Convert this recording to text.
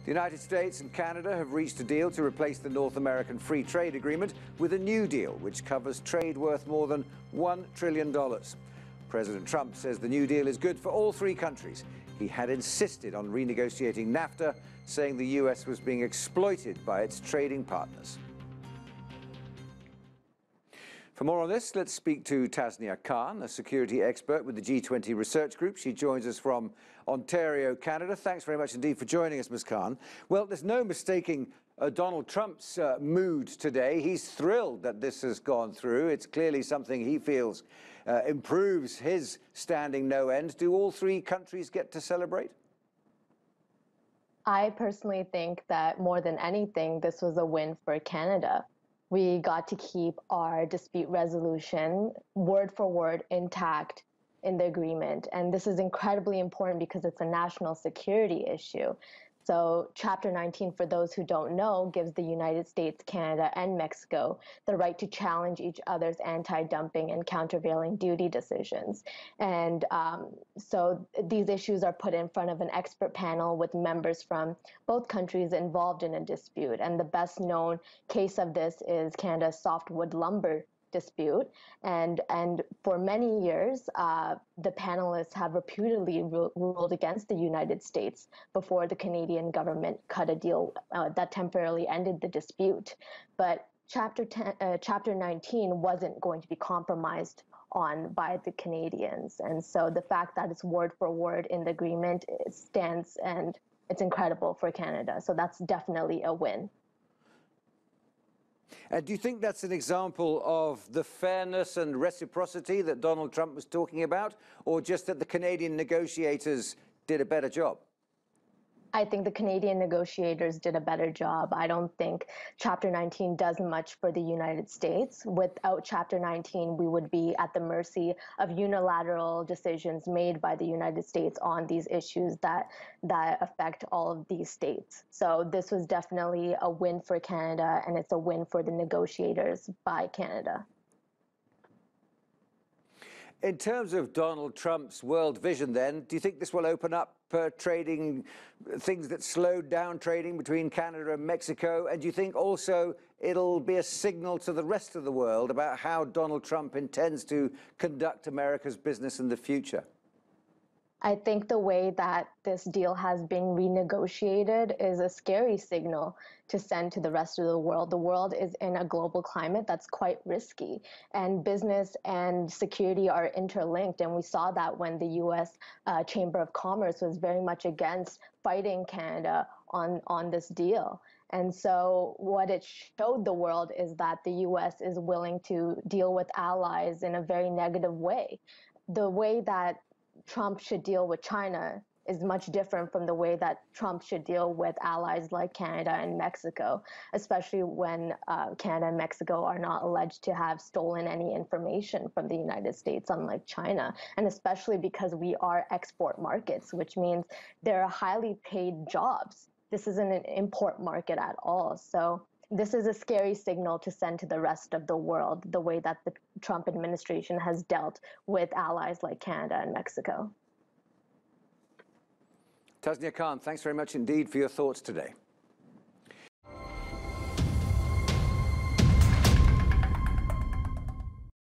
The United States and Canada have reached a deal to replace the North American Free Trade Agreement with a new deal which covers trade worth more than $1 trillion. President Trump says the new deal is good for all three countries. He had insisted on renegotiating NAFTA, saying the US was being exploited by its trading partners. For more on this, let's speak to Tasnia Khan, a security expert with the G20 Research Group. She joins us from Ontario, Canada. Thanks very much indeed for joining us, Ms. Khan. Well, there's no mistaking Donald Trump's mood today. He's thrilled that this has gone through. It's clearly something he feels improves his standing no end. Do all three countries get to celebrate? I personally think that more than anything, this was a win for Canada. We got to keep our dispute resolution word for word intact in the agreement. And this is incredibly important because it's a national security issue. So Chapter 19, for those who don't know, gives the United States, Canada, and Mexico the right to challenge each other's anti-dumping and countervailing duty decisions. And so these issues are put in front of an expert panel with members from both countries involved in a dispute. And the best known case of this is Canada's softwood lumber dispute, and for many years the panelists have reputedly ruled against the United States before the Canadian government cut a deal that temporarily ended the dispute. But Chapter 19 wasn't going to be compromised on by the Canadians, and so the fact that it's word for word in the agreement stands, and it's incredible for Canada. So that's definitely a win. And do you think that's an example of the fairness and reciprocity that Donald Trump was talking about, or just that the Canadian negotiators did a better job? I think the Canadian negotiators did a better job. I don't think Chapter 19 does much for the United States. Without Chapter 19, we would be at the mercy of unilateral decisions made by the United States on these issues that affect all of these states. So this was definitely a win for Canada, and it's a win for the negotiators by Canada. In terms of Donald Trump's world vision, then, do you think this will open up trading, things that slowed down trading between Canada and Mexico? And do you think also it'll be a signal to the rest of the world about how Donald Trump intends to conduct America's business in the future? I think the way that this deal has been renegotiated is a scary signal to send to the rest of the world. The world is in a global climate that's quite risky, and business and security are interlinked. And we saw that when the U.S. Chamber of Commerce was very much against fighting Canada on this deal. And so what it showed the world is that the U.S. is willing to deal with allies in a very negative way. The way that Trump should deal with China is much different from the way that Trump should deal with allies like Canada and Mexico, especially when Canada and Mexico are not alleged to have stolen any information from the United States, unlike China, and especially because we are export markets, which means there are highly paid jobs. This isn't an import market at all. So this is a scary signal to send to the rest of the world, the way that the Trump administration has dealt with allies like Canada and Mexico. Tasnia Khan, thanks very much indeed for your thoughts today.